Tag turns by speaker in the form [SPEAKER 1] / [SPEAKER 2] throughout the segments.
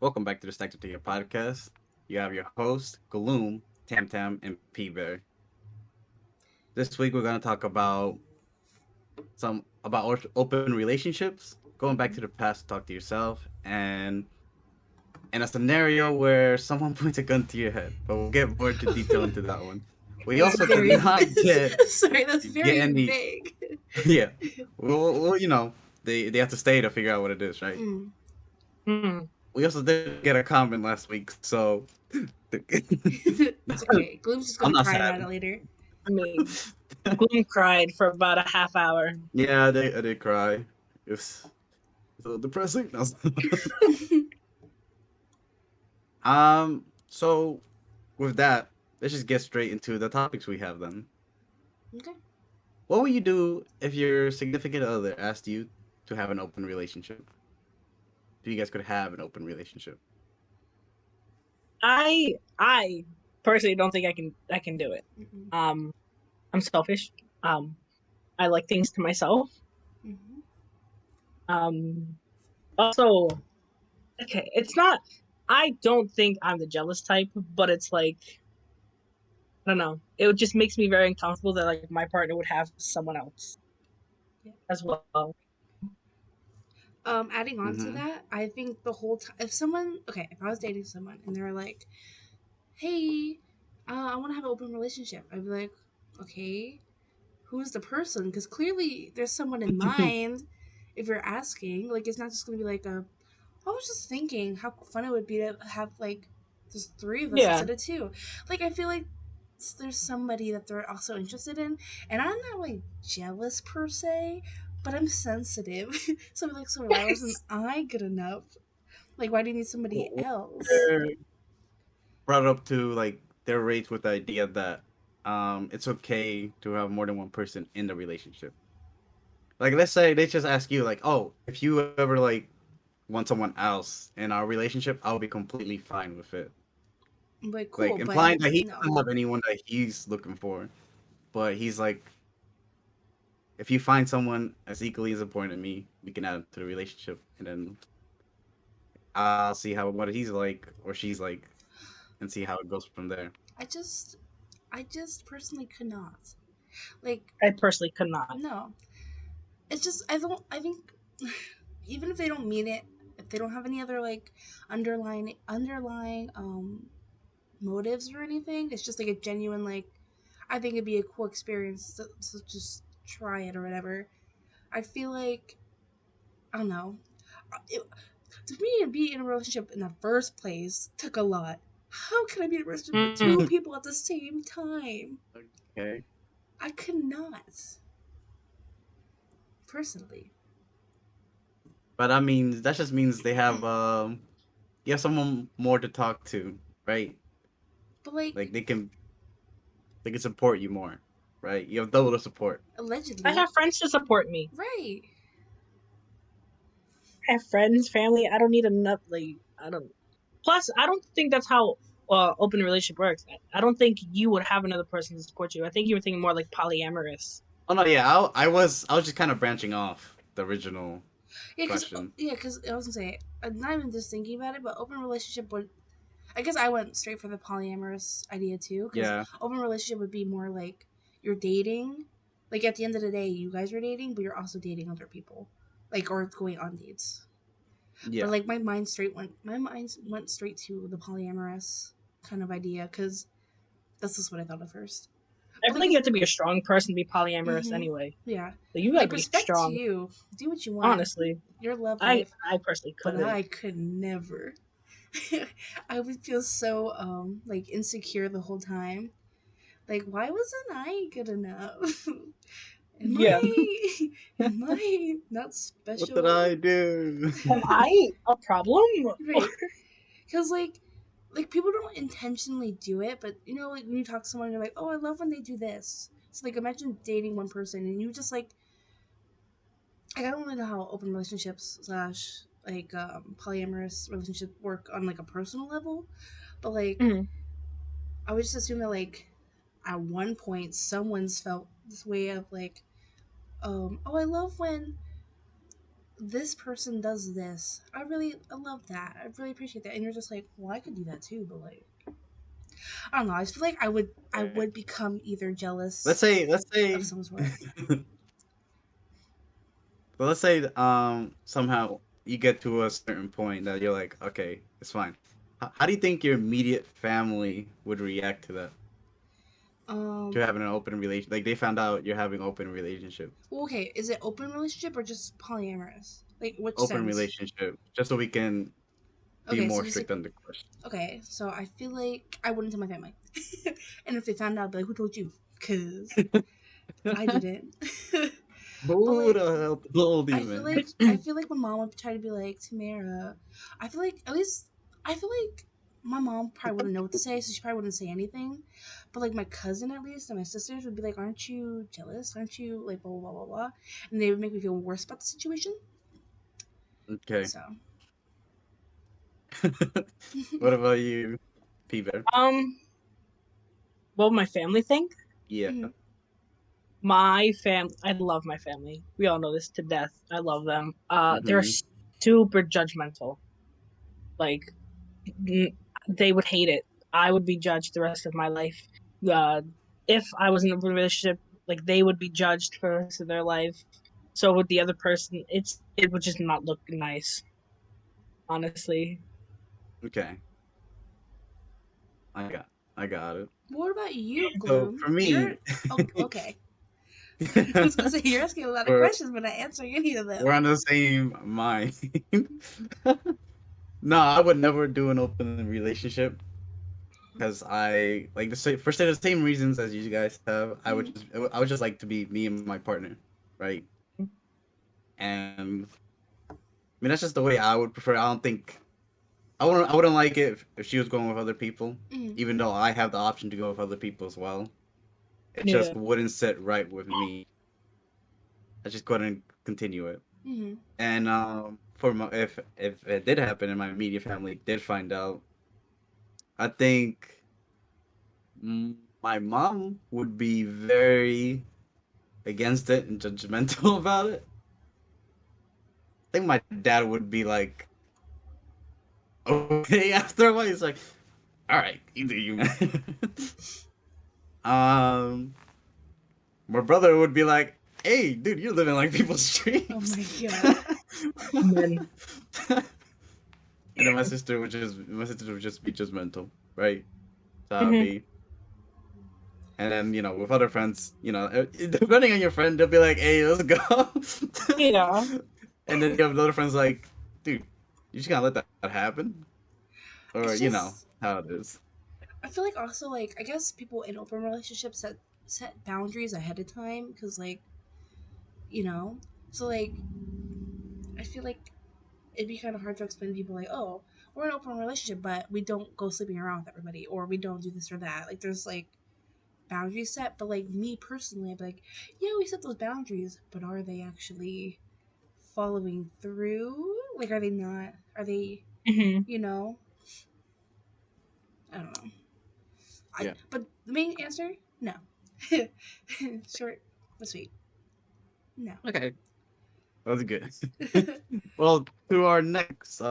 [SPEAKER 1] Welcome back to the Stack to Take podcast. You have your host, Gloom, Tam Tam, and P Bear. This week we're gonna talk about open relationships, going back
[SPEAKER 2] Mhm.
[SPEAKER 1] to the past to talk to yourself, and in a scenario where someone points a gun to your head. But we'll get more into detail into that one. We
[SPEAKER 2] That's
[SPEAKER 1] also did
[SPEAKER 2] very.
[SPEAKER 1] not
[SPEAKER 2] Sorry, that's
[SPEAKER 1] get
[SPEAKER 2] very
[SPEAKER 1] any.
[SPEAKER 2] vague.
[SPEAKER 1] Yeah, well, they have to stay to figure out what it is, right?
[SPEAKER 2] Mm.
[SPEAKER 3] Hmm.
[SPEAKER 1] We also did get a comment last week, so
[SPEAKER 2] It's okay. Gloom's just
[SPEAKER 1] I'm
[SPEAKER 2] gonna
[SPEAKER 1] not
[SPEAKER 2] cry
[SPEAKER 1] sad.
[SPEAKER 2] about it later.
[SPEAKER 3] I mean, Gloom cried for about a half hour.
[SPEAKER 1] Yeah, I did cry. It's so depressing. No. So with that, let's just get straight into the topics we have then.
[SPEAKER 2] Okay.
[SPEAKER 1] What would you do if your significant other asked you to have an open relationship? If you guys could have an open relationship.
[SPEAKER 3] I personally don't think I can do it.
[SPEAKER 2] Mm-mm.
[SPEAKER 3] I'm selfish. Um, I like things to myself.
[SPEAKER 2] Mhm.
[SPEAKER 3] Also, okay, it's not. I don't think I'm the jealous type, but it's like I don't know. It just makes me very uncomfortable that like my partner would have someone else
[SPEAKER 2] Yeah.
[SPEAKER 3] as well.
[SPEAKER 2] Adding on to
[SPEAKER 1] Mm-hmm.
[SPEAKER 2] that, I think the whole time, if I was dating someone and they were like, "Hey, I want to have an open relationship," I'd be like, "Okay, who's the person? Because clearly there's someone in mind. If you're asking, like, it's not just gonna be like a I was just thinking how fun it would be to have like just three of us
[SPEAKER 3] Yeah.
[SPEAKER 2] instead of two. Like I feel like there's somebody that they're also interested in, and I'm not like jealous per se, but I'm sensitive. So I'm like, so why wasn't I good enough? Like, why do you need somebody else?
[SPEAKER 1] They're brought up to like their rates with the idea that it's okay to have more than one person in the relationship. Like let's say they just ask you like, oh, if you ever like want someone else in our relationship, I'll be completely fine with it.
[SPEAKER 2] I'm like,
[SPEAKER 1] Like
[SPEAKER 2] cool, but
[SPEAKER 1] implying that he
[SPEAKER 2] no.
[SPEAKER 1] doesn't have anyone that he's looking for, but he's like, if you find someone as equally as important to me, we can add to the relationship, and then I'll see how what he's like or she's like, and see how it goes from there.
[SPEAKER 2] I just, I just personally could not. Like,
[SPEAKER 3] I personally could not.
[SPEAKER 2] no. It's just I don't. I think even if they don't mean it, if they don't have any other like underlying motives or anything, it's just like a genuine like. I think it'd be a cool experience to just try it or whatever. I feel like I don't know. It, to me, to be in a relationship in the first place took a lot. How can I be in a relationship with two
[SPEAKER 3] Mm.
[SPEAKER 2] people at the same time?
[SPEAKER 1] Okay,
[SPEAKER 2] I could not personally.
[SPEAKER 1] but I mean that just means they have you have someone more to talk to, right?
[SPEAKER 2] But like
[SPEAKER 1] Like they can support you more, right? You have double the support.
[SPEAKER 3] I
[SPEAKER 2] allegedly,
[SPEAKER 3] have friends to support me.
[SPEAKER 2] right?
[SPEAKER 3] I have friends, family. I don't need enough. Like I don't. Plus, I don't think that's how open relationship works. I don't think you would have another person to support you. I think you were thinking more like polyamorous.
[SPEAKER 1] Oh no, yeah, I was just kind of branching off the original question.
[SPEAKER 2] Because I was gonna say I'm not even just thinking about it, but open relationship would. I guess I went straight for the polyamorous idea too, because
[SPEAKER 1] Yeah,
[SPEAKER 2] open relationship would be more like you're dating. Like at the end of the day, you guys are dating, but you're also dating other people, like or going on dates. But
[SPEAKER 1] yeah.
[SPEAKER 2] like my mind went straight to the polyamorous kind of idea because that's just what I thought at first.
[SPEAKER 3] I
[SPEAKER 2] But
[SPEAKER 3] feel
[SPEAKER 2] like,
[SPEAKER 3] like you have to be a strong person to be polyamorous
[SPEAKER 2] mm-hmm,
[SPEAKER 3] anyway.
[SPEAKER 2] yeah,
[SPEAKER 3] Like you gotta
[SPEAKER 2] like
[SPEAKER 3] be
[SPEAKER 2] respect to
[SPEAKER 3] strong.
[SPEAKER 2] you, do what you want,
[SPEAKER 3] Honestly,
[SPEAKER 2] your love
[SPEAKER 3] I
[SPEAKER 2] life,
[SPEAKER 3] I personally
[SPEAKER 2] but
[SPEAKER 3] couldn't.
[SPEAKER 2] I could never. I would feel so like insecure the whole time. Like why wasn't I good enough? am
[SPEAKER 3] Yeah,
[SPEAKER 2] I am I not
[SPEAKER 1] What did
[SPEAKER 2] special?
[SPEAKER 1] I do?
[SPEAKER 3] am I a problem?
[SPEAKER 2] Right. Cuz like people don't intentionally do it, but you know like when you talk to someone you're like, "Oh, I love when they do this." So like imagine dating one person and you just like I don't really know how open relationships slash like polyamorous relationship work on like a personal level, but like
[SPEAKER 3] Mhm.
[SPEAKER 2] I would just assume that like at one point someone's felt this way of like, oh, I love when this person does this. I love that. I really appreciate that. And you're just like, well, I could do that too, but like, I don't know. I just feel like I would become either jealous
[SPEAKER 1] Let's say
[SPEAKER 2] of some sort.
[SPEAKER 1] but let's say somehow you get to a certain point that you're like, okay, it's fine. How do you think your immediate family would react to that? To
[SPEAKER 2] Um,
[SPEAKER 1] having an open relation, like they found out you're having open relationship,
[SPEAKER 2] well, okay, is it open relationship or just polyamorous? Like which
[SPEAKER 1] open
[SPEAKER 2] sense?
[SPEAKER 1] relationship, just so we can be
[SPEAKER 2] Okay, so
[SPEAKER 1] more
[SPEAKER 2] just like
[SPEAKER 1] strict on the question.
[SPEAKER 2] okay, so I feel like I wouldn't tell my family, and if they found out, I'd be like, who told you? Cause I didn't. But
[SPEAKER 1] Who
[SPEAKER 2] like,
[SPEAKER 1] the hell told you, man?
[SPEAKER 2] I feel like my mom would try to be like, Tamara. I feel like at least I feel like my mom probably wouldn't know what to say, so she probably wouldn't say anything. But like my cousin at least and my sisters would be like, "Aren't you jealous? Aren't you like blah blah blah blah blah?" And they would make me feel worse about the situation.
[SPEAKER 1] Okay.
[SPEAKER 2] So
[SPEAKER 1] What about you, P-Bear?
[SPEAKER 3] Um, what would my family think?
[SPEAKER 1] Yeah.
[SPEAKER 2] Mhm.
[SPEAKER 3] My fam, I love my family. We all know this to death. I love them. They're
[SPEAKER 1] Hmm.
[SPEAKER 3] super judgmental. Like, they would hate it. I would be judged the rest of my life. Uh, if I was in a relationship, like they would be judged for the rest of their life. So would the other person. It would just not look nice, honestly.
[SPEAKER 1] Okay, I got, I got it.
[SPEAKER 2] What about you,
[SPEAKER 1] So
[SPEAKER 2] Gloom?
[SPEAKER 1] for
[SPEAKER 2] You're
[SPEAKER 1] me,
[SPEAKER 2] oh, okay. I was gonna say you're asking a lot of
[SPEAKER 1] we're
[SPEAKER 2] questions, but not answering any of
[SPEAKER 1] we're
[SPEAKER 2] them.
[SPEAKER 1] on the same mind. No, I would never do an open relationship because I like for the same reasons as you guys have.
[SPEAKER 2] Mhm.
[SPEAKER 1] I would just like to be me and my partner, right? And I mean that's just the way I would prefer. I don't think I wouldn't like it if she was going with other people,
[SPEAKER 2] Mhm.
[SPEAKER 1] even though I have the option to go with other people as well. It just
[SPEAKER 3] Yeah.
[SPEAKER 1] wouldn't sit right with me. I just couldn't continue it.
[SPEAKER 2] Mhm.
[SPEAKER 1] And for my if it did happen and my immediate family did find out, I think my mom would be very against it and judgmental about it. I think my dad would be like, okay, after a while, he's like, all right, either you, man. um, my brother would be like, hey, dude, you're living like people's
[SPEAKER 2] Oh
[SPEAKER 1] dreams.
[SPEAKER 2] my god.
[SPEAKER 3] Men.
[SPEAKER 1] And then my sister would just be judgmental, right? So that would
[SPEAKER 3] Hmm.
[SPEAKER 1] be, and then with other friends, depending on your friend, they'll be like, "Hey, let's go,"
[SPEAKER 3] Yeah.
[SPEAKER 1] and then you have other friends like, "Dude, you just gotta let that happen," or
[SPEAKER 2] It's just
[SPEAKER 1] how it is.
[SPEAKER 2] I feel like also like I guess people in open relationships set boundaries ahead of time because like you know so like I feel like it'd be kind of hard to explain to people like oh we're in an open relationship but we don't go sleeping around with everybody or we don't do this or that like there's like boundaries set but like me personally I'd be like yeah we set those boundaries but are they actually following through like are they not are they
[SPEAKER 3] Hmm.
[SPEAKER 2] you know I don't know I
[SPEAKER 1] Yeah.
[SPEAKER 2] but the main answer no short but sweet no.
[SPEAKER 1] Okay. That was good. Well, to our next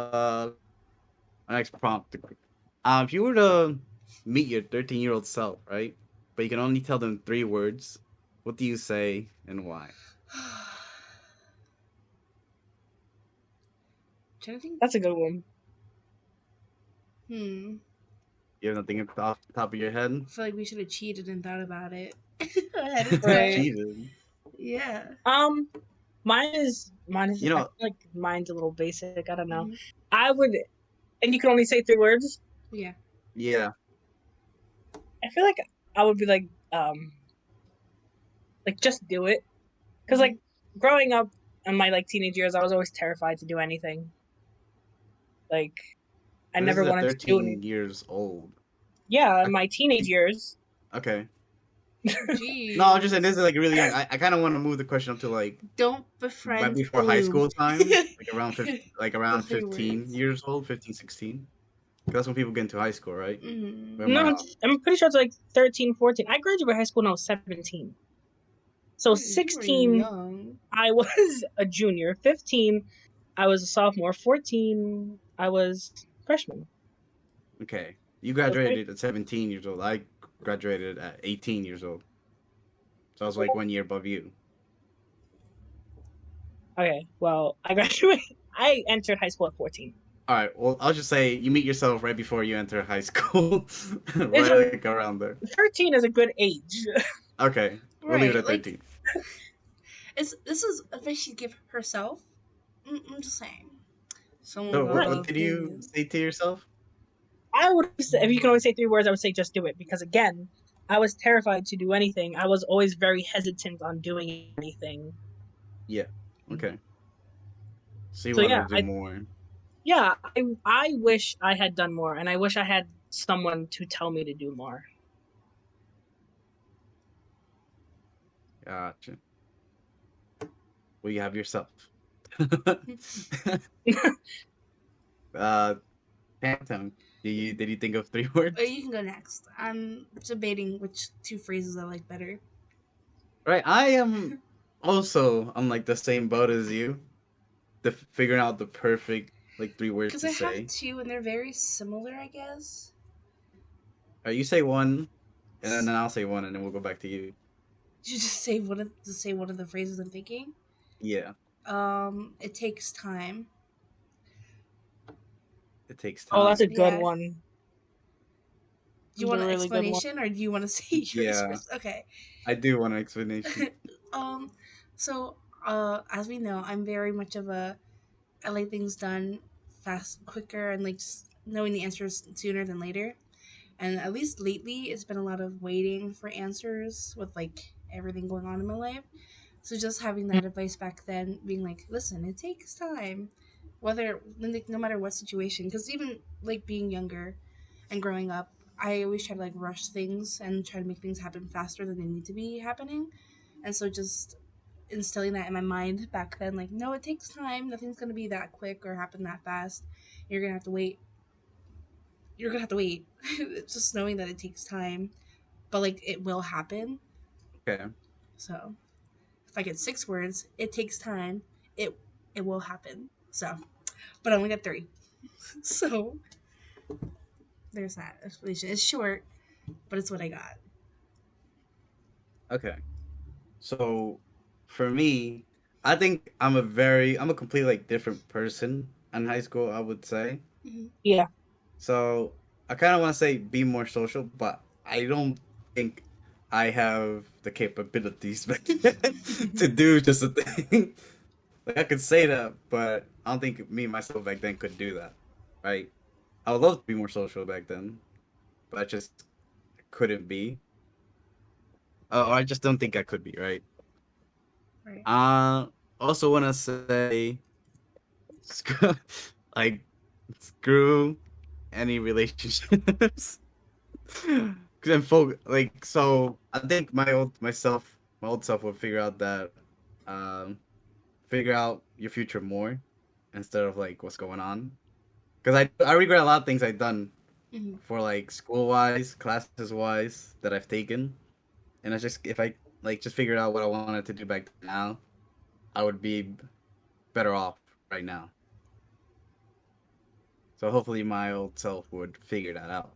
[SPEAKER 1] prompt. If you were to meet your 13-year-old self, right? But you can only tell them 3 words, what do you say and why?
[SPEAKER 2] Trying to think.
[SPEAKER 3] That's a good one.
[SPEAKER 2] Hmm.
[SPEAKER 1] You have nothing off the top of your head?
[SPEAKER 2] I feel like we should have cheated and thought about it ahead of
[SPEAKER 3] Right.
[SPEAKER 2] time.
[SPEAKER 1] Cheated.
[SPEAKER 2] Yeah.
[SPEAKER 3] Um, mine is.
[SPEAKER 1] You
[SPEAKER 3] I feel
[SPEAKER 1] know,
[SPEAKER 3] like mine's a little basic. I don't know.
[SPEAKER 2] Hmm.
[SPEAKER 3] I would, and you can only say 3 words.
[SPEAKER 2] Yeah.
[SPEAKER 1] yeah.
[SPEAKER 3] I feel like I would be like just do it. Because
[SPEAKER 2] Hmm.
[SPEAKER 3] like growing up in my like teenage years, I was always terrified to do anything. Like I
[SPEAKER 1] But this
[SPEAKER 3] never
[SPEAKER 1] is at
[SPEAKER 3] wanted to do
[SPEAKER 1] 13
[SPEAKER 3] any.
[SPEAKER 1] years old.
[SPEAKER 3] Yeah,
[SPEAKER 1] I
[SPEAKER 3] in my teenage
[SPEAKER 1] think,
[SPEAKER 3] years.
[SPEAKER 1] okay. No, I'm just saying this is
[SPEAKER 2] Jeez.
[SPEAKER 1] like really young. I kind of want to move the question up to like
[SPEAKER 2] Don't
[SPEAKER 1] right
[SPEAKER 2] befriend
[SPEAKER 1] before high
[SPEAKER 2] Gloom.
[SPEAKER 1] school time, like
[SPEAKER 2] The
[SPEAKER 1] around
[SPEAKER 2] three
[SPEAKER 1] 15
[SPEAKER 2] words.
[SPEAKER 1] years old, 15, 16. 'Cause that's when people get into high school, right?
[SPEAKER 2] Mm.
[SPEAKER 1] Where am I
[SPEAKER 3] No,
[SPEAKER 1] off?
[SPEAKER 3] I'm pretty sure it's like 13, 14. I graduated high school when I was 17. So
[SPEAKER 2] You were
[SPEAKER 3] 16,
[SPEAKER 2] young.
[SPEAKER 3] I was a junior. 15, I was a sophomore. 14, I was freshman.
[SPEAKER 1] Okay. You
[SPEAKER 3] So three.
[SPEAKER 1] graduated at 17 years old. I graduated at 18 years old. So I was like 1 year above you.
[SPEAKER 3] Okay, well, I graduated. I entered high school at 14.
[SPEAKER 1] All right. Well, I'll just say you meet yourself right before you enter high school,
[SPEAKER 3] It's
[SPEAKER 1] right like around there.
[SPEAKER 3] 13 is a good age.
[SPEAKER 1] Okay. We'll leave it
[SPEAKER 2] Right,
[SPEAKER 1] at
[SPEAKER 2] like
[SPEAKER 1] 13.
[SPEAKER 2] it's this is advice she'd give herself. I'm just saying. Someone
[SPEAKER 1] So
[SPEAKER 2] with a
[SPEAKER 1] what,
[SPEAKER 2] lot
[SPEAKER 3] Right.
[SPEAKER 1] what
[SPEAKER 2] of
[SPEAKER 1] did you
[SPEAKER 2] opinions.
[SPEAKER 1] say to yourself?
[SPEAKER 3] I would say, if you can only say 3 words, I would say just do it because again, I was terrified to do anything. I was always very hesitant on doing anything.
[SPEAKER 1] Yeah. Okay. So you
[SPEAKER 3] So
[SPEAKER 1] wanted
[SPEAKER 3] yeah,
[SPEAKER 1] to do more.
[SPEAKER 3] I wish I had done more, and I wish I had someone to tell me to do more.
[SPEAKER 1] Gotcha. Well, you have yourself. uh, Phantom. Did you think of three words?
[SPEAKER 2] You can go next. I'm debating which two phrases I like better.
[SPEAKER 1] Right. I am also on like the same boat as you. The figuring out the perfect like three words
[SPEAKER 2] Because
[SPEAKER 1] to
[SPEAKER 2] I have
[SPEAKER 1] say.
[SPEAKER 2] two and they're very similar, I guess.
[SPEAKER 1] You say one, and then I'll say one, and then we'll go back to you.
[SPEAKER 2] You just say one of the phrases I'm thinking.
[SPEAKER 1] Yeah.
[SPEAKER 2] It takes time.
[SPEAKER 1] It takes
[SPEAKER 3] Oh, that's a
[SPEAKER 1] time.
[SPEAKER 3] good
[SPEAKER 2] Yeah.
[SPEAKER 3] one.
[SPEAKER 2] Do you
[SPEAKER 3] That's a
[SPEAKER 2] want an
[SPEAKER 3] really good one.
[SPEAKER 2] explanation or do you want to say yours
[SPEAKER 1] Yeah.
[SPEAKER 2] first? Okay.
[SPEAKER 1] I do want an explanation.
[SPEAKER 2] um, so as we know, I'm very much of a I like things done fast, quicker, and like just knowing the answers sooner than later. And at least lately, it's been a lot of waiting for answers with like everything going on in my life. So just having that advice back then, being like, listen, it takes time, whether like no matter what situation. Because even like being younger and growing up, I always try to like rush things and try to make things happen faster than they need to be happening. And so just instilling that in my mind back then, like, no, it takes time. Nothing's gonna be that quick or happen that fast. You're gonna have to wait. You're gonna have to wait. Just knowing that it takes time, but like it will happen.
[SPEAKER 1] Okay.
[SPEAKER 2] So if I get 6 words, it takes time. It it will happen. So, but I only got three. So there's that explanation. It's short, but it's what I got.
[SPEAKER 1] Okay. So for me, I think I'm a completely like different person in high school, I would say.
[SPEAKER 2] Mm-hmm.
[SPEAKER 3] Yeah.
[SPEAKER 1] So I kind of want to say be more social, but I don't think I have the capabilities to do just a thing. Like I could say that, but I don't think me myself back then could do that. Right? I would love to be more social back then, but I just couldn't be. Oh, I just don't think I could be. Right?
[SPEAKER 2] Right.
[SPEAKER 1] Uh Also want to say, screw, like, screw any relationships. Cause I'm like, so I think my old self would figure out that, um, figure out your future more instead of like what's going on. Cause I regret a lot of things I've done
[SPEAKER 2] Mm-hmm.
[SPEAKER 1] for like school wise, classes wise that I've taken, and I just if I like just figured out what I wanted to do back now, I would be better off right now. So hopefully my old self would figure that out.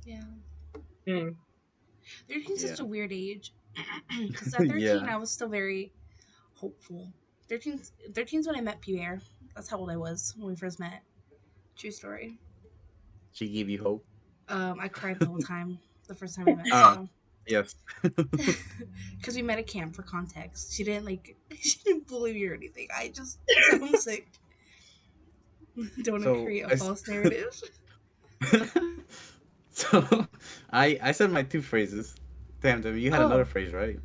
[SPEAKER 2] Yeah.
[SPEAKER 3] Mm.
[SPEAKER 2] 13 is
[SPEAKER 1] Yeah.
[SPEAKER 2] such a weird age. Because at 13,
[SPEAKER 1] Yeah.
[SPEAKER 2] I was still very hopeful. 13's when I met Pierre. That's how old I was when we first met. True story.
[SPEAKER 1] She gave you hope.
[SPEAKER 2] I cried the whole time the first time we met.
[SPEAKER 1] Ah,
[SPEAKER 2] So,
[SPEAKER 1] yes.
[SPEAKER 2] because we met at camp for context, she didn't like she didn't bully me or anything. I just was homesick. Don't want to
[SPEAKER 1] So
[SPEAKER 2] create a
[SPEAKER 1] I,
[SPEAKER 2] false narrative.
[SPEAKER 1] so I said my two phrases. Damn, you had another
[SPEAKER 2] Oh,
[SPEAKER 1] phrase, right?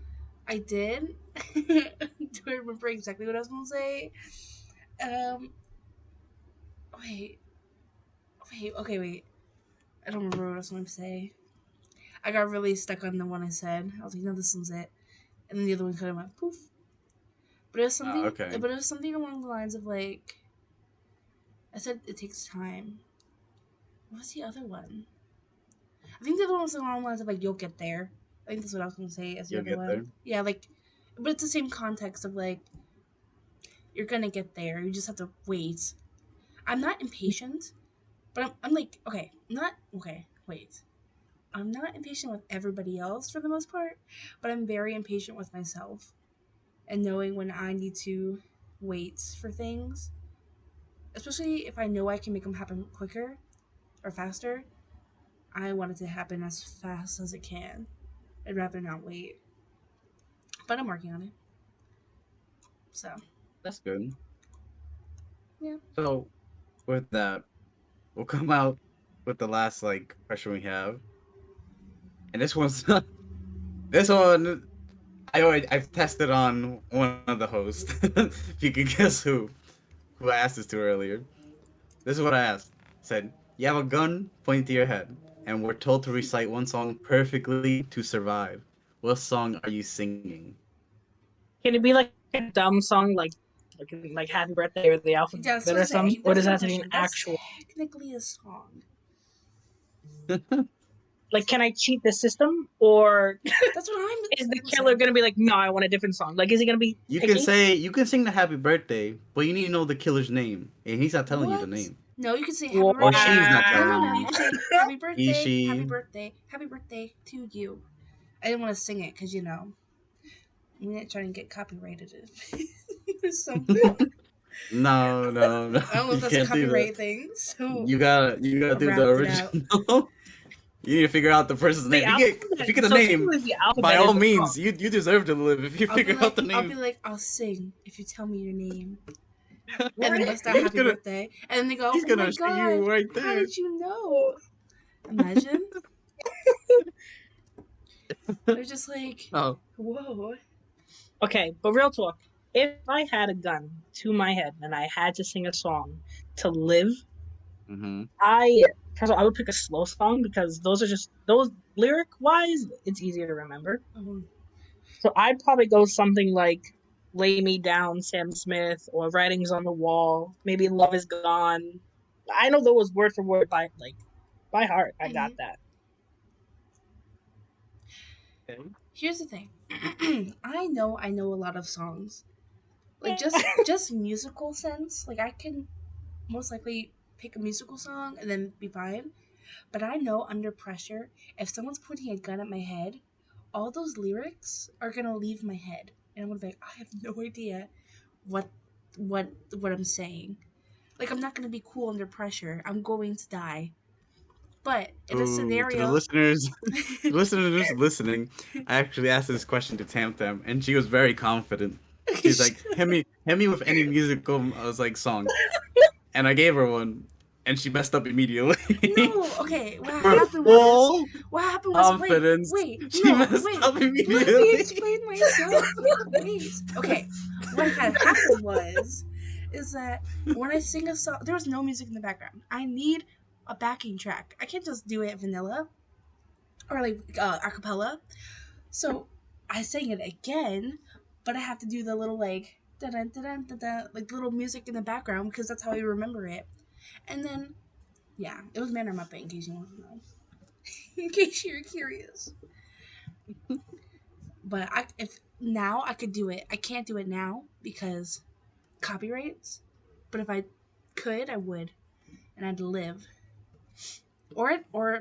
[SPEAKER 2] I did. Do I remember exactly what I was gonna say? Um, wait, okay, wait. I don't remember what I was gonna say. I got really stuck on the one I said. I was like, no, this one's it, and then the other one kind of went poof. But it was
[SPEAKER 1] Oh,
[SPEAKER 2] something.
[SPEAKER 1] okay.
[SPEAKER 2] But it was something along the lines of like I said, it takes time. What was the other one? I think the other one was along the lines of like you'll get there. I think that's what I was gonna say as the
[SPEAKER 1] You'll
[SPEAKER 2] other
[SPEAKER 1] get
[SPEAKER 2] one.
[SPEAKER 1] there.
[SPEAKER 2] Yeah, like but it's the same context of like you're gonna get there. You just have to wait. I'm not impatient, but I'm like okay, not okay. Wait, I'm not impatient with everybody else for the most part, but I'm very impatient with myself and knowing when I need to wait for things, especially if I know I can make them happen quicker or faster. I want it to happen as fast as it can. I'd rather not wait, but I'm working on it. So
[SPEAKER 1] That's good.
[SPEAKER 2] yeah.
[SPEAKER 1] So with that, we'll come out with the last like question we have, and this one's this one. I've tested on one of the hosts. If you can guess who I asked this to earlier. This is what I asked. I said, you have a gun pointed to your head, and we're told to recite one song perfectly to survive. What song are you singing?
[SPEAKER 3] Can it be like a dumb song like Happy Birthday or the
[SPEAKER 2] Yeah, I was
[SPEAKER 3] alphabet
[SPEAKER 2] supposed
[SPEAKER 3] or
[SPEAKER 2] to say
[SPEAKER 3] something? Or
[SPEAKER 2] that's
[SPEAKER 3] does it
[SPEAKER 2] my
[SPEAKER 3] have to be an
[SPEAKER 2] question. That's
[SPEAKER 3] actual
[SPEAKER 2] technically a song.
[SPEAKER 3] like can I cheat the system or
[SPEAKER 2] That's what I'm
[SPEAKER 3] is the killer
[SPEAKER 2] saying.
[SPEAKER 3] gonna be like, no, I want a different song? Like is he gonna be picky?
[SPEAKER 1] You can sing the happy birthday, but you need to know the killer's name, and he's not telling you the
[SPEAKER 2] What?
[SPEAKER 1] name,
[SPEAKER 2] No, you can say happy
[SPEAKER 1] or
[SPEAKER 2] birthday.
[SPEAKER 1] she's not
[SPEAKER 2] No,
[SPEAKER 3] Wow.
[SPEAKER 2] no,
[SPEAKER 1] telling
[SPEAKER 2] no. You
[SPEAKER 1] you.
[SPEAKER 2] can say happy
[SPEAKER 1] He,
[SPEAKER 2] birthday, happy
[SPEAKER 1] she,
[SPEAKER 2] birthday, happy birthday to you. I didn't want to sing it because I'm not trying to get copyrighted or something.
[SPEAKER 1] no,
[SPEAKER 2] I don't know if
[SPEAKER 1] you
[SPEAKER 2] that's a
[SPEAKER 1] can't do that.
[SPEAKER 2] copyright thing, so
[SPEAKER 1] You gotta
[SPEAKER 2] I
[SPEAKER 1] do the
[SPEAKER 2] wrapped it out.
[SPEAKER 1] original. You need to figure out the person's
[SPEAKER 3] The
[SPEAKER 1] name. If
[SPEAKER 3] alphabet.
[SPEAKER 1] you get the
[SPEAKER 3] So
[SPEAKER 1] name,
[SPEAKER 3] technically, the
[SPEAKER 1] by
[SPEAKER 3] alphabet is
[SPEAKER 1] all
[SPEAKER 3] the song.
[SPEAKER 1] means, you deserve to live if you figure out the
[SPEAKER 2] I'll be
[SPEAKER 1] name.
[SPEAKER 2] like, I'll sing if you tell me your name, and
[SPEAKER 3] What?
[SPEAKER 2] then bust out
[SPEAKER 1] He's
[SPEAKER 2] happy
[SPEAKER 1] gonna
[SPEAKER 2] birthday, and then they go,
[SPEAKER 1] he's
[SPEAKER 2] oh my
[SPEAKER 1] gonna shoot
[SPEAKER 2] god,
[SPEAKER 1] you right
[SPEAKER 2] how
[SPEAKER 1] there.
[SPEAKER 2] did you know? Imagine they're just like,
[SPEAKER 1] Oh,
[SPEAKER 2] whoa.
[SPEAKER 3] Okay, but real talk. If I had a gun to my head and I had to sing a song to live,
[SPEAKER 1] mm-hmm.
[SPEAKER 3] I first of all I would pick a slow song because those are just those lyric wise, it's easier to remember.
[SPEAKER 2] Um,
[SPEAKER 3] So I'd probably go something like "Lay Me Down," Sam Smith, or "Writings on the Wall." Maybe "Love Is Gone." I know those word for word by heart. I got
[SPEAKER 2] mhm.
[SPEAKER 3] that.
[SPEAKER 1] Okay.
[SPEAKER 2] Here's the thing. I know a lot of songs. Like just musical sense. Like I can most likely pick a musical song and then be fine. But I know under pressure, if someone's pointing a gun at my head, all those lyrics are gonna leave my head. And I'm gonna be like, I have no idea what what what I'm saying. Like I'm not gonna be cool under pressure. I'm going to die. But in a
[SPEAKER 1] Ooh,
[SPEAKER 2] scenario
[SPEAKER 1] to the listeners listening, I actually asked this question to Tam Tam, and she was very confident. She's like, hit me with any musical, I was like, song, and I gave her one, and she messed up immediately.
[SPEAKER 2] No, okay.
[SPEAKER 1] For full
[SPEAKER 2] What happened was,
[SPEAKER 1] confidence, she
[SPEAKER 2] no,
[SPEAKER 1] messed
[SPEAKER 2] wait.
[SPEAKER 1] up
[SPEAKER 2] Let me
[SPEAKER 1] immediately.
[SPEAKER 2] explain myself. Wait. Okay, what had happened is that when I sing a song, there was no music in the background. I need a backing track. I can't just do it vanilla or like a cappella. So I sang it again, but I have to do the little like da da da da da like little music in the background because that's how I remember it. And then yeah, it was Man or Muppet in case you want to know. In case you're curious. But if now I could do it. I can't do it now because copyrights. But if I could, I would, and I'd live.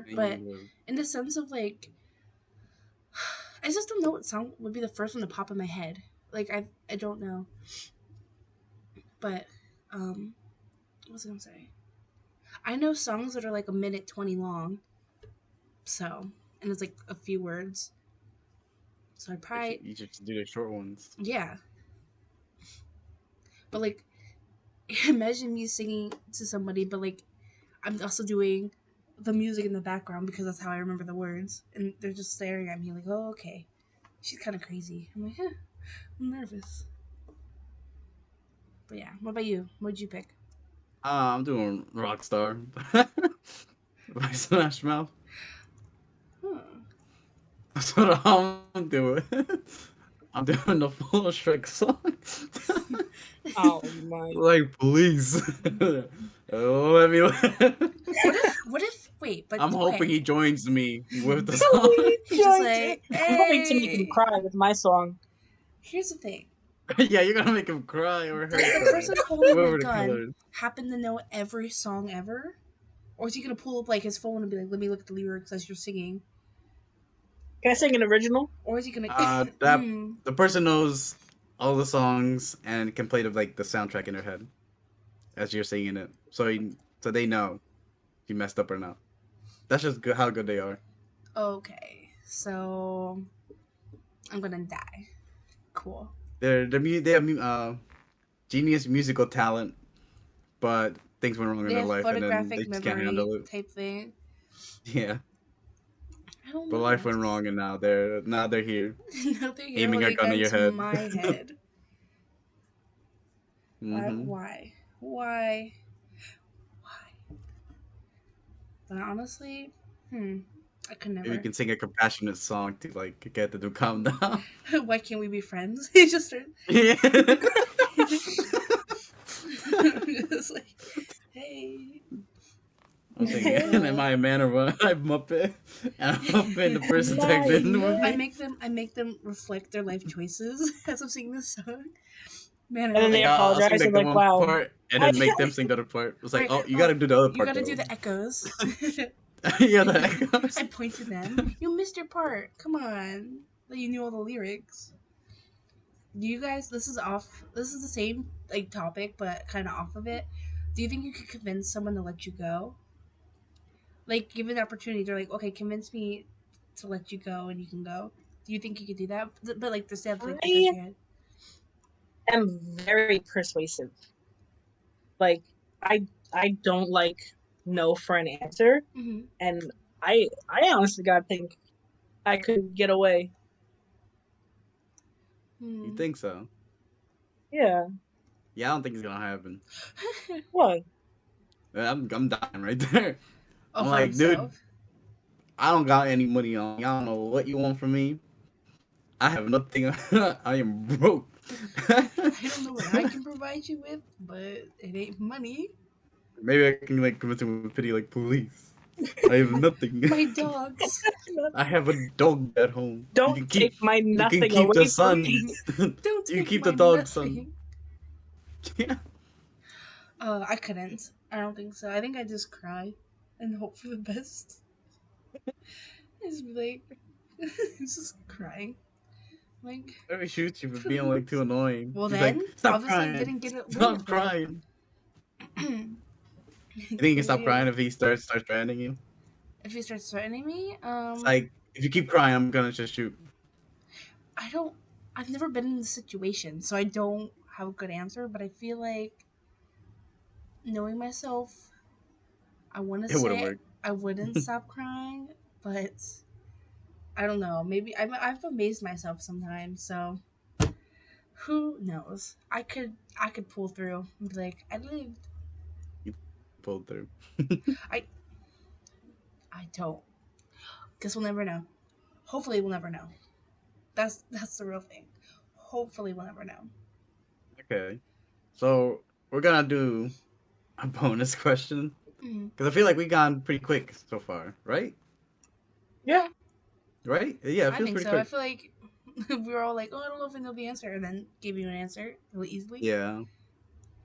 [SPEAKER 1] And
[SPEAKER 2] But
[SPEAKER 1] you
[SPEAKER 2] in the sense of like, I just don't know what song would be the first one to pop in my head. Like I don't know. But what was I gonna say? I know songs that are like a minute 20 long. So and it's like a few words. So I'd probably
[SPEAKER 1] you should do the short ones.
[SPEAKER 2] yeah. But like imagine me singing to somebody, but like I'm also doing the music in the background because that's how I remember the words, and they're just staring at me like, "Oh, okay, she's kind of crazy." I'm like, I'm nervous. But yeah, what about you? What'd you pick?
[SPEAKER 1] I'm doing Rockstar by Smash Mouth.
[SPEAKER 2] Huh.
[SPEAKER 1] That's what I'm doing. I'm doing the full Shrek song.
[SPEAKER 3] Oh my!
[SPEAKER 1] Like, please. Let me.
[SPEAKER 2] What if? Wait, but
[SPEAKER 1] I'm hoping
[SPEAKER 2] okay.
[SPEAKER 1] he joins me with the song.
[SPEAKER 2] He's just like,
[SPEAKER 3] I'm hoping Timmy can
[SPEAKER 2] hey.
[SPEAKER 3] cry with my song.
[SPEAKER 2] Here's the thing:
[SPEAKER 1] Yeah, you're gonna make him cry or
[SPEAKER 2] does
[SPEAKER 1] her
[SPEAKER 2] the
[SPEAKER 1] cry.
[SPEAKER 2] person holding the
[SPEAKER 1] Whoever the
[SPEAKER 2] gun
[SPEAKER 1] killer is.
[SPEAKER 2] happen to know every song ever, or is he gonna pull up like his phone and be like, "Let me look at the lyrics as you're singing,"
[SPEAKER 3] Can I sing an original?
[SPEAKER 2] or is he gonna?
[SPEAKER 1] That the person knows all the songs and can play the soundtrack in their head as you're singing it, so they know if you messed up or not. That's just good, how good they are.
[SPEAKER 2] Okay, so I'm gonna die. Cool.
[SPEAKER 1] They have genius musical talent, but things went wrong in
[SPEAKER 2] They
[SPEAKER 1] their
[SPEAKER 2] have
[SPEAKER 1] life, and then they
[SPEAKER 2] photographic
[SPEAKER 1] just can't
[SPEAKER 2] memory
[SPEAKER 1] handle it.
[SPEAKER 2] type thing.
[SPEAKER 1] Yeah,
[SPEAKER 2] I don't
[SPEAKER 1] but
[SPEAKER 2] know.
[SPEAKER 1] life went wrong, and now they're here,
[SPEAKER 2] Now they're here
[SPEAKER 1] aiming a
[SPEAKER 2] holding a
[SPEAKER 1] gun at
[SPEAKER 2] gun
[SPEAKER 1] your
[SPEAKER 2] to
[SPEAKER 1] head.
[SPEAKER 2] my head. Why?
[SPEAKER 1] Hmm.
[SPEAKER 2] Why? Why? Why? But honestly, I could
[SPEAKER 1] Maybe you
[SPEAKER 2] never.
[SPEAKER 1] can sing a compassionate song to get them to calm down.
[SPEAKER 2] Why can't we be friends? He just started.
[SPEAKER 1] Yeah.
[SPEAKER 2] It's like, hey.
[SPEAKER 1] I'm
[SPEAKER 2] And
[SPEAKER 1] singing, "Am I a man or what? I'm Muppet." And I'm Muppet, and the person types
[SPEAKER 3] My
[SPEAKER 1] in with
[SPEAKER 2] I
[SPEAKER 1] me.
[SPEAKER 3] man.
[SPEAKER 2] make them. I make them reflect their life choices as I'm singing this song. Man or
[SPEAKER 3] And then
[SPEAKER 2] woman.
[SPEAKER 3] they
[SPEAKER 1] Like I'll sing
[SPEAKER 3] apologize. They're
[SPEAKER 1] like the
[SPEAKER 3] like,
[SPEAKER 1] one
[SPEAKER 3] "Wow,
[SPEAKER 1] part, and
[SPEAKER 3] I
[SPEAKER 1] then make them sing the other part. It's like,
[SPEAKER 2] Right.
[SPEAKER 1] oh, you
[SPEAKER 2] Oh,
[SPEAKER 1] gotta do the other
[SPEAKER 2] you
[SPEAKER 1] part
[SPEAKER 2] gotta do
[SPEAKER 1] though.
[SPEAKER 2] the echoes.
[SPEAKER 1] Yeah, the echoes.
[SPEAKER 2] I point to them. You missed your part. Come on. But you knew all the lyrics. Do you guys? This is off. This is the same like topic, but kind of off of it. Do you think you could convince someone to let you go? Like, given the opportunity, they're like, okay, convince me to let you go, and you can go. Do you think you could do that? But like, they have like the gun
[SPEAKER 3] I
[SPEAKER 2] to your head.
[SPEAKER 3] am very persuasive. Like, I don't like no for an answer,
[SPEAKER 2] Mm-hmm.
[SPEAKER 3] and I honestly gotta think I could get away.
[SPEAKER 1] You
[SPEAKER 2] Hmm.
[SPEAKER 1] think so?
[SPEAKER 3] Yeah.
[SPEAKER 1] Yeah, I don't think it's gonna happen.
[SPEAKER 3] What?
[SPEAKER 1] I'm dying right there.
[SPEAKER 2] Oh,
[SPEAKER 1] I'm
[SPEAKER 2] for
[SPEAKER 1] like, dude,
[SPEAKER 2] himself.
[SPEAKER 1] I don't got any money on me. I don't know what you want from me. I have nothing. I am broke.
[SPEAKER 2] I don't know what I can provide you with, but it ain't money.
[SPEAKER 1] Maybe I can convince him with pity, like, please. I have nothing.
[SPEAKER 2] My dogs.
[SPEAKER 1] I have a dog at home.
[SPEAKER 3] Don't take my
[SPEAKER 1] You can
[SPEAKER 3] nothing
[SPEAKER 1] keep the
[SPEAKER 3] away from
[SPEAKER 1] son.
[SPEAKER 3] me.
[SPEAKER 2] Don't
[SPEAKER 1] You
[SPEAKER 2] take
[SPEAKER 1] keep the
[SPEAKER 2] my
[SPEAKER 1] dog, son.
[SPEAKER 2] nothing.
[SPEAKER 1] Yeah.
[SPEAKER 2] I couldn't. I don't think so. I think I just cry and hope for the best. I just be like, just crying. Like,
[SPEAKER 1] Maybe shoots you for being like too
[SPEAKER 2] please.
[SPEAKER 1] annoying.
[SPEAKER 2] Well,
[SPEAKER 1] He's like,
[SPEAKER 2] then,
[SPEAKER 1] stop
[SPEAKER 2] obviously,
[SPEAKER 1] crying.
[SPEAKER 2] didn't get away
[SPEAKER 1] Stop
[SPEAKER 2] with it.
[SPEAKER 1] crying. You think you
[SPEAKER 2] Get
[SPEAKER 1] can stop
[SPEAKER 2] away
[SPEAKER 1] crying
[SPEAKER 2] with
[SPEAKER 1] if he starts threatening you?
[SPEAKER 2] If he starts threatening me,
[SPEAKER 1] It's like, if you keep crying, I'm gonna just shoot.
[SPEAKER 2] I don't. I've never been in this situation, so I don't have a good answer. But I feel like knowing myself, I want to
[SPEAKER 1] It wouldn't
[SPEAKER 2] say
[SPEAKER 1] work.
[SPEAKER 2] I wouldn't stop crying, but I don't know. Maybe I've amazed myself sometimes. So who knows? I could pull through and be like, I lived.
[SPEAKER 1] You pulled through.
[SPEAKER 2] I I don't. Guess we'll never know. Hopefully, we'll never know. That's the real thing. Hopefully, we'll never know.
[SPEAKER 1] Okay. So, we're gonna do a bonus question.
[SPEAKER 2] Mm,
[SPEAKER 1] Because I feel like we gone pretty quick so far, right?
[SPEAKER 3] Yeah.
[SPEAKER 1] Right? Yeah, it
[SPEAKER 2] I
[SPEAKER 1] feels
[SPEAKER 2] think
[SPEAKER 1] pretty
[SPEAKER 2] so. I
[SPEAKER 1] quick.
[SPEAKER 2] feel like we were all like, "Oh, I don't know if I know the answer," and then gave you an answer really easily.
[SPEAKER 1] Yeah.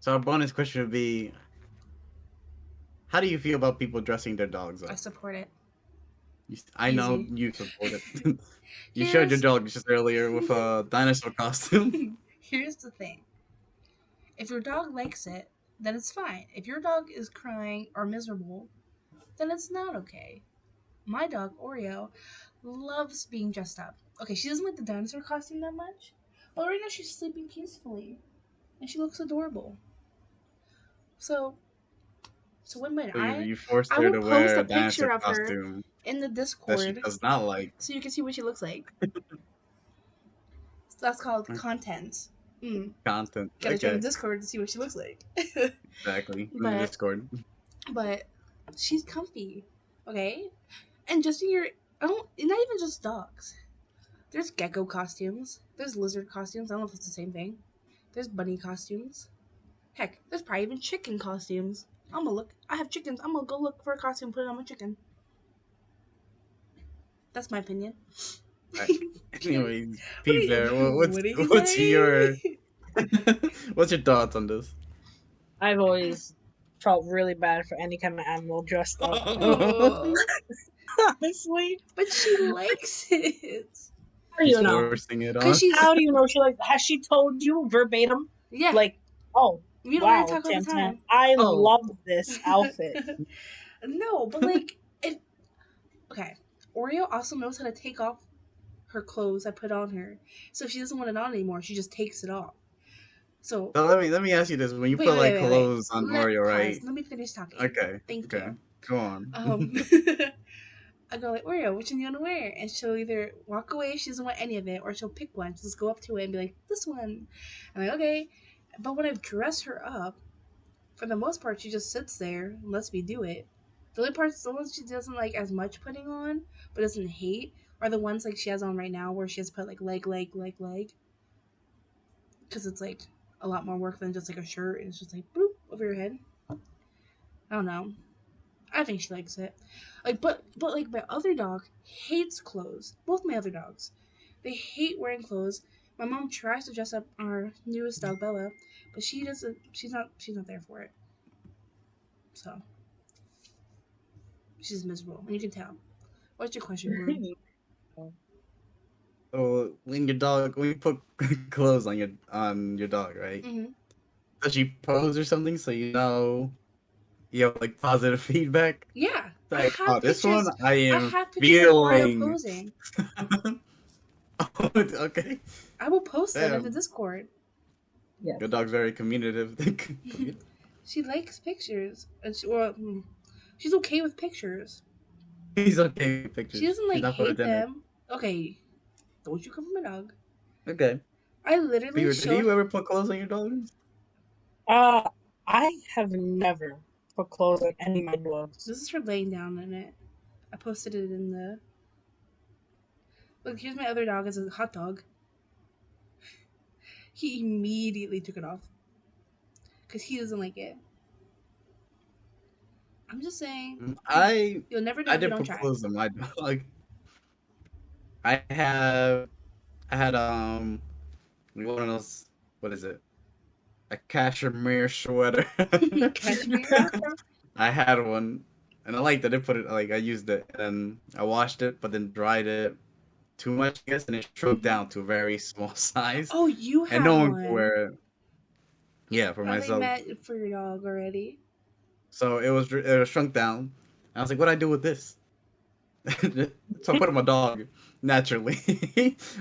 [SPEAKER 1] So, our bonus question would be, how do you feel about people dressing their dogs
[SPEAKER 2] I
[SPEAKER 1] up?
[SPEAKER 2] support it.
[SPEAKER 1] I know
[SPEAKER 2] Easy.
[SPEAKER 1] you support it. You showed your
[SPEAKER 2] Here's
[SPEAKER 1] dog just earlier with a dinosaur costume.
[SPEAKER 2] here's the thing. If your dog likes it, then it's fine. If your dog is crying or miserable, then it's not okay. My dog, Oreo, loves being dressed up. Okay, she doesn't like the dinosaur costume that much, but right now she's sleeping peacefully and she looks adorable. So, so when might
[SPEAKER 1] So you,
[SPEAKER 2] I?
[SPEAKER 1] you forced
[SPEAKER 2] I
[SPEAKER 1] her
[SPEAKER 2] will
[SPEAKER 1] to
[SPEAKER 2] post
[SPEAKER 1] wear
[SPEAKER 2] a
[SPEAKER 1] a
[SPEAKER 2] picture
[SPEAKER 1] dinosaur
[SPEAKER 2] of her
[SPEAKER 1] costume
[SPEAKER 2] in the
[SPEAKER 1] that she
[SPEAKER 2] Discord
[SPEAKER 1] does not like.
[SPEAKER 2] so you can see what she looks like. So that's called content. Mm.
[SPEAKER 1] Content.
[SPEAKER 2] Gotta join the
[SPEAKER 1] Okay.
[SPEAKER 2] Discord to see what she looks like.
[SPEAKER 1] Exactly. In the
[SPEAKER 2] but
[SPEAKER 1] Discord.
[SPEAKER 2] but she's comfy, okay? And just in your not even just dogs. There's gecko costumes. There's lizard costumes. I don't know if it's the same thing. There's bunny costumes. Heck, there's probably even chicken costumes. I'm gonna look. I have chickens. I'm gonna go look for a costume, put it on my chicken. That's my opinion.
[SPEAKER 1] Right. Anyways, P Blair,
[SPEAKER 2] What are you
[SPEAKER 1] what's your
[SPEAKER 2] saying?
[SPEAKER 1] what's your thoughts on this?
[SPEAKER 3] I've always felt really bad for any kind of animal dressed up.
[SPEAKER 2] Oh,
[SPEAKER 3] Honestly,
[SPEAKER 2] but she likes it.
[SPEAKER 3] how do
[SPEAKER 1] She's
[SPEAKER 3] you know?
[SPEAKER 1] forcing it
[SPEAKER 2] Cause
[SPEAKER 1] on.
[SPEAKER 2] she's
[SPEAKER 3] How do you know she like? Has she told you verbatim?
[SPEAKER 2] yeah.
[SPEAKER 3] Like, oh
[SPEAKER 2] We don't already
[SPEAKER 3] wow,
[SPEAKER 2] talk all the
[SPEAKER 3] Tam Tam,
[SPEAKER 2] time.
[SPEAKER 3] I
[SPEAKER 1] Oh,
[SPEAKER 3] love this outfit.
[SPEAKER 2] No, but like it. Okay, Oreo also knows how to take off her clothes I put on her. So if she doesn't want it on anymore, she just takes it off. So
[SPEAKER 1] so let me ask you this: when you
[SPEAKER 2] wait,
[SPEAKER 1] put
[SPEAKER 2] wait,
[SPEAKER 1] like
[SPEAKER 2] wait, wait.
[SPEAKER 1] clothes on Oreo,
[SPEAKER 2] Pause.
[SPEAKER 1] right?
[SPEAKER 2] Let me finish talking.
[SPEAKER 1] Okay,
[SPEAKER 2] Thank
[SPEAKER 1] okay,
[SPEAKER 2] you.
[SPEAKER 1] go on.
[SPEAKER 2] Um, I go like Oreo, which one do you want to wear? And she'll either walk away, she doesn't want any of it, or she'll pick one. She'll just go up to it and be like, "This one." I'm like, okay. But when I dress her up, for the most part, she just sits there and lets me do it. The only parts, the ones she doesn't like as much putting on, but doesn't hate, are the ones like she has on right now, where she has put like leg, because it's like a lot more work than just like a shirt. And it's just like boop over your head. I don't know. I think she likes it. Like, but like my other dog hates clothes. Both my other dogs, they hate wearing clothes. My mom tries to dress up our newest dog Bella, but she doesn't. She's not there for it. So she's miserable, and you can tell. What's your question, Blue?
[SPEAKER 1] So when you put clothes on your dog, right?
[SPEAKER 2] Mm-hmm.
[SPEAKER 1] Does she pose or something so you know you have like positive feedback?
[SPEAKER 2] Yeah,
[SPEAKER 1] Like, oh, this one I
[SPEAKER 2] I
[SPEAKER 1] am
[SPEAKER 2] have pictures of Oreo
[SPEAKER 1] feeling.
[SPEAKER 2] posing.
[SPEAKER 1] Oh, okay,
[SPEAKER 2] I will post them in the
[SPEAKER 1] damn,
[SPEAKER 2] Discord.
[SPEAKER 3] Yes.
[SPEAKER 1] your dog's very communicative.
[SPEAKER 2] She likes pictures, and she's okay with pictures.
[SPEAKER 1] He's okay with
[SPEAKER 2] She
[SPEAKER 1] pictures.
[SPEAKER 2] doesn't
[SPEAKER 1] She's
[SPEAKER 2] like
[SPEAKER 1] not
[SPEAKER 2] hate
[SPEAKER 1] photogenic.
[SPEAKER 2] them. Okay, don't you come from my dog.
[SPEAKER 1] Okay.
[SPEAKER 2] I literally
[SPEAKER 1] Peter, did
[SPEAKER 2] showed.
[SPEAKER 1] you ever put clothes on your dogs?
[SPEAKER 3] Uh, I have never put clothes on any of my dogs.
[SPEAKER 2] This is her laying down in it. I posted it in the. Look, here's my other dog. It's a hot dog. He immediately took it off because he doesn't like it. I'm just saying,
[SPEAKER 1] Mm,
[SPEAKER 2] you'll never know
[SPEAKER 1] I
[SPEAKER 2] if you
[SPEAKER 1] did
[SPEAKER 2] don't
[SPEAKER 1] put
[SPEAKER 2] try.
[SPEAKER 1] clothes on my dog. I have I had one of those, what is it? A cashmere sweater.
[SPEAKER 2] Cashmere.
[SPEAKER 1] I had one and I liked it. I put it like I used it and I washed it but then dried it too much, I guess, and it shrunk
[SPEAKER 2] Mhm.
[SPEAKER 1] down to a very small size.
[SPEAKER 2] Oh, you
[SPEAKER 1] And
[SPEAKER 2] have
[SPEAKER 1] no one could
[SPEAKER 2] one.
[SPEAKER 1] wear it. Yeah, for
[SPEAKER 2] I thought you
[SPEAKER 1] myself.
[SPEAKER 2] meant for your dog already.
[SPEAKER 1] So it was shrunk down. And I was like, what do I do with this? So I put on my dog naturally.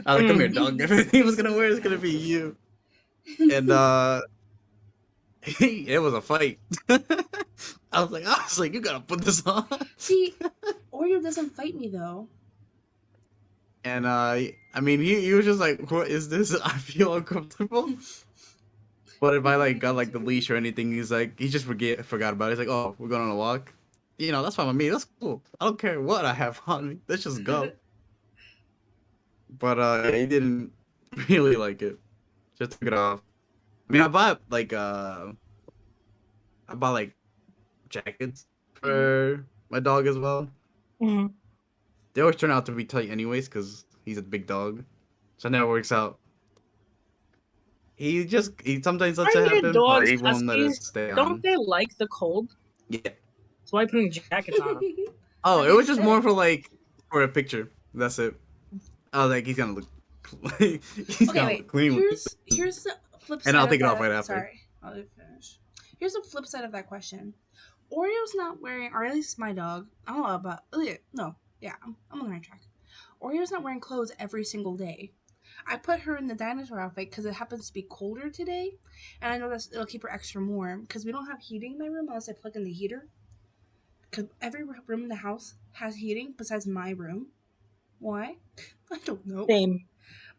[SPEAKER 1] I was like, come here,
[SPEAKER 3] Mm.
[SPEAKER 1] dog. If anything was gonna wear, it's gonna be you. And it was a fight. I was like, you gotta put this on.
[SPEAKER 2] See, Oreo doesn't fight me though.
[SPEAKER 1] And I mean, he was just like, what is this? I feel uncomfortable. But if I like got like the leash or anything, he just forgot about it. He's like, oh, we're going on a walk. You know, that's fine with me. That's cool. I don't care what I have on me. Let's just go. But he didn't really like it. Just took it off. I mean, I bought like jackets
[SPEAKER 2] Mhm.
[SPEAKER 1] for my dog as well.
[SPEAKER 3] Mm.
[SPEAKER 1] They always turn out to be tight anyways because he's a big dog, so it never works out. He sometimes lets it
[SPEAKER 3] Aren't your
[SPEAKER 1] happen, but
[SPEAKER 3] dogs
[SPEAKER 1] he won't let it
[SPEAKER 3] huskies?
[SPEAKER 1] stay
[SPEAKER 3] Don't
[SPEAKER 1] on.
[SPEAKER 3] they like the cold?
[SPEAKER 1] Yeah.
[SPEAKER 3] So why putting jackets on them?
[SPEAKER 1] Oh,
[SPEAKER 2] That
[SPEAKER 1] it was
[SPEAKER 2] makes
[SPEAKER 1] just more
[SPEAKER 2] sense.
[SPEAKER 1] for like for a picture. That's it. I was like, he's
[SPEAKER 2] Okay,
[SPEAKER 1] gonna look
[SPEAKER 2] wait.
[SPEAKER 1] clean with it,
[SPEAKER 2] Here's the flip
[SPEAKER 1] and
[SPEAKER 2] side
[SPEAKER 1] I'll
[SPEAKER 2] of
[SPEAKER 1] take it off
[SPEAKER 2] that.
[SPEAKER 1] right after.
[SPEAKER 2] Sorry, I'll let you finish. Here's the flip side of that question. Oreo's not wearing, or at least my dog. I don't know about. No, yeah, I'm on the right track. Oreo's not wearing clothes every single day. I put her in the dinosaur outfit because it happens to be colder today, and I know that it'll keep her extra warm because we don't have heating in my room unless I plug in the heater. Because every room in the house has heating besides my room. Why? I don't know.
[SPEAKER 3] Same.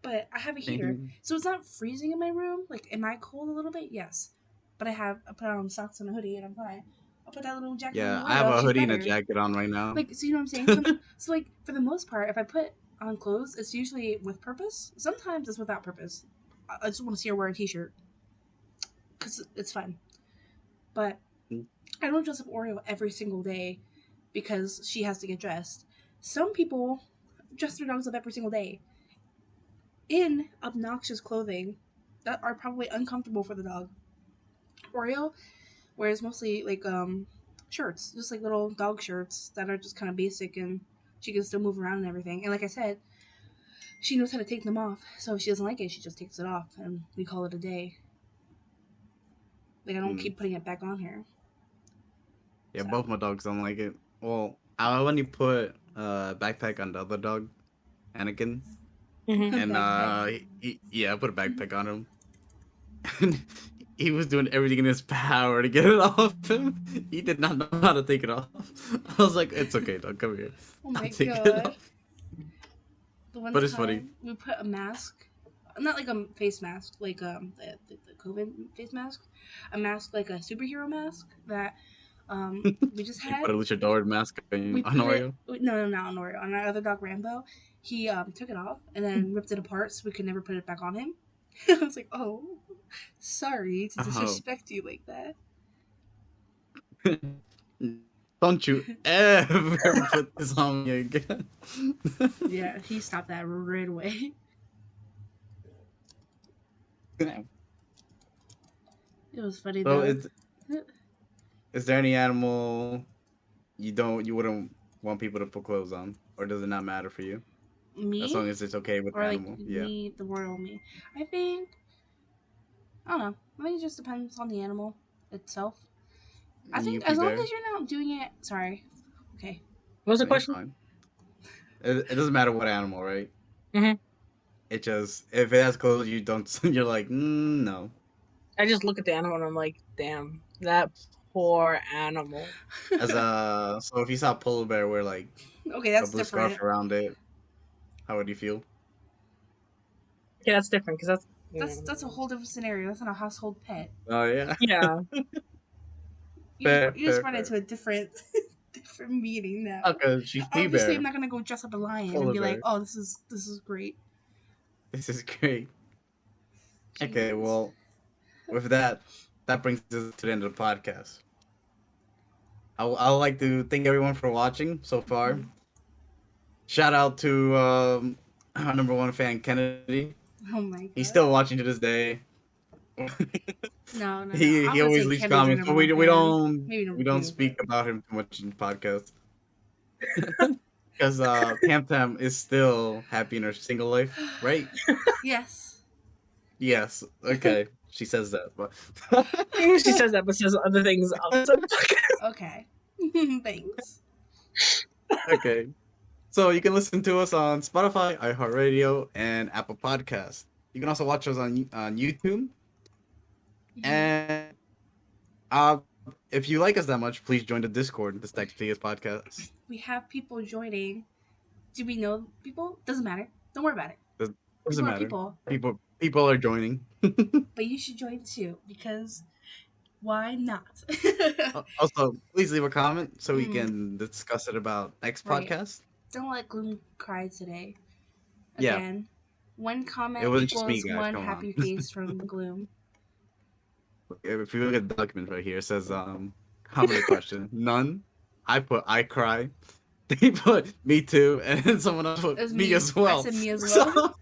[SPEAKER 2] But I have a heater, so it's not freezing in my room. Like, am I cold a little bit? Yes, but I put on socks and a hoodie, and I'm fine. I'll put that little jacket on
[SPEAKER 1] Yeah, I have
[SPEAKER 2] Oreo.
[SPEAKER 1] a
[SPEAKER 2] She's
[SPEAKER 1] hoodie and a
[SPEAKER 2] better.
[SPEAKER 1] jacket on right now.
[SPEAKER 2] Like, so you know what I'm saying? So like for the most part, if I put on clothes, it's usually with purpose. Sometimes it's without purpose. I just want to see her wear a t-shirt because it's fun. But I don't dress up Oreo every single day because she has to get dressed. Some people dress their dogs up every single day in obnoxious clothing that are probably uncomfortable for the dog. Oreo wears mostly like shirts, just like little dog shirts that are just kind of basic, and she can still move around and everything. And like I said, she knows how to take them off. So if she doesn't like it, she just takes it off, and we call it a day. Like I don't
[SPEAKER 1] Mm.
[SPEAKER 2] keep putting it back on her.
[SPEAKER 1] Yeah,
[SPEAKER 2] So.
[SPEAKER 1] both my dogs don't like it. Well, I only put a backpack on the other dog, Anakin,
[SPEAKER 3] Mhm.
[SPEAKER 1] and I put a backpack on him. And he was doing everything in his power to get it off him. He did not know how to take it off. I was like, "It's okay, dog. Come here.
[SPEAKER 2] Oh my
[SPEAKER 1] I'll take it
[SPEAKER 2] god.
[SPEAKER 1] off."
[SPEAKER 2] The one
[SPEAKER 1] But it's funny.
[SPEAKER 2] time we put a mask, not like a face mask, like the COVID face mask, a mask like a superhero mask that we just
[SPEAKER 1] You
[SPEAKER 2] had.
[SPEAKER 1] put a luchador mask
[SPEAKER 2] We
[SPEAKER 1] on
[SPEAKER 2] put it
[SPEAKER 1] Oreo.
[SPEAKER 2] no, not on Oreo, on our other dog Rambo. He took it off and then ripped it apart, so we could never put it back on him. I was like, oh, sorry to
[SPEAKER 1] Oh.
[SPEAKER 2] disrespect you like that.
[SPEAKER 1] Don't you ever put this on me again.
[SPEAKER 2] Yeah, he stopped that right away. It was funny
[SPEAKER 1] So
[SPEAKER 2] though.
[SPEAKER 1] is there any animal you wouldn't want people to put clothes on? Or does it not matter for you? As
[SPEAKER 2] Me
[SPEAKER 1] long as it's okay with the
[SPEAKER 2] or like
[SPEAKER 1] animal. Yeah.
[SPEAKER 2] me, the royal me. I think I don't know. I think it just depends on the animal itself. I
[SPEAKER 1] You
[SPEAKER 2] think
[SPEAKER 1] P
[SPEAKER 2] as long
[SPEAKER 1] Bear.
[SPEAKER 2] as you're not doing it. Sorry. Okay.
[SPEAKER 3] What was the
[SPEAKER 1] No, you're
[SPEAKER 3] question?
[SPEAKER 1] fine. It doesn't matter what animal, right?
[SPEAKER 3] Mhm.
[SPEAKER 1] It just if it has clothes you don't you're like, no.
[SPEAKER 3] I just look at the animal and I'm like, damn, that poor animal.
[SPEAKER 1] So if you saw a polar bear wear like
[SPEAKER 2] Okay,
[SPEAKER 1] a
[SPEAKER 2] that's
[SPEAKER 1] blue scarf
[SPEAKER 2] different.
[SPEAKER 1] around it, how would you feel?
[SPEAKER 3] Yeah, that's different because
[SPEAKER 2] That's a whole different scenario. That's not a household pet.
[SPEAKER 1] Oh yeah.
[SPEAKER 3] yeah.
[SPEAKER 1] Fair,
[SPEAKER 2] You just
[SPEAKER 1] fair,
[SPEAKER 2] brought it
[SPEAKER 1] fair.
[SPEAKER 2] to a different different meaning now.
[SPEAKER 1] Okay, she's P
[SPEAKER 2] Obviously, I'm
[SPEAKER 1] Bear.
[SPEAKER 2] not gonna go dress up a lion and
[SPEAKER 1] Polar
[SPEAKER 2] be like,
[SPEAKER 1] bear.
[SPEAKER 2] "Oh, this is great."
[SPEAKER 1] This is great. Okay,
[SPEAKER 2] Jeez.
[SPEAKER 1] well, with that, that brings us to the end of the podcast. I would like to thank everyone for watching so far. Shout out to our number one fan, Kennedy.
[SPEAKER 2] Oh my
[SPEAKER 1] He's
[SPEAKER 2] god.
[SPEAKER 1] still watching to this day.
[SPEAKER 2] No. I
[SPEAKER 1] he
[SPEAKER 2] would
[SPEAKER 1] always
[SPEAKER 2] say
[SPEAKER 1] leaves
[SPEAKER 2] Kennedy's your
[SPEAKER 1] comments, but
[SPEAKER 2] number one
[SPEAKER 1] we
[SPEAKER 2] fan.
[SPEAKER 1] don't
[SPEAKER 2] Maybe
[SPEAKER 1] we
[SPEAKER 2] number
[SPEAKER 1] don't
[SPEAKER 2] two,
[SPEAKER 1] speak
[SPEAKER 2] but
[SPEAKER 1] about him too much in the podcast because Tam Tam is still happy in her single life, right?
[SPEAKER 2] yes.
[SPEAKER 1] Yes. Okay. She says that, but
[SPEAKER 3] She says that, but says other things outside.
[SPEAKER 2] Okay. Thanks.
[SPEAKER 1] okay. So you can listen to us on Spotify, iHeartRadio, and Apple Podcasts. You can also watch us on YouTube. And uh, if you like us that much, please join the Discord, the Stack Tortillas podcast.
[SPEAKER 2] We have people joining. Do we know people? Doesn't matter. Don't worry about it.
[SPEAKER 1] Doesn't
[SPEAKER 2] People are
[SPEAKER 1] matter.
[SPEAKER 2] people.
[SPEAKER 1] People are joining.
[SPEAKER 2] But you should join too because why not?
[SPEAKER 1] Also, please leave a comment so we
[SPEAKER 2] Mm.
[SPEAKER 1] can discuss it about next
[SPEAKER 2] Right.
[SPEAKER 1] podcast.
[SPEAKER 2] Don't let Gloom cry today.
[SPEAKER 1] Yeah.
[SPEAKER 2] Again, one
[SPEAKER 1] It
[SPEAKER 2] comment
[SPEAKER 1] wasn't just me,
[SPEAKER 2] equals
[SPEAKER 1] guys.
[SPEAKER 2] one
[SPEAKER 1] Come
[SPEAKER 2] happy
[SPEAKER 1] on.
[SPEAKER 2] face from Gloom.
[SPEAKER 1] If you look at the document right here, it says comment question. None. I cry. They put me too, and then someone else put
[SPEAKER 2] It was
[SPEAKER 1] me as well.
[SPEAKER 2] I said me as
[SPEAKER 1] So,
[SPEAKER 2] well.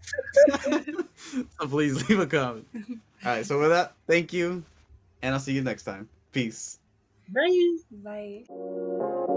[SPEAKER 1] so please leave a comment. All right. So with that, thank you, and I'll see you next time. Peace.
[SPEAKER 3] Bye.
[SPEAKER 2] Bye.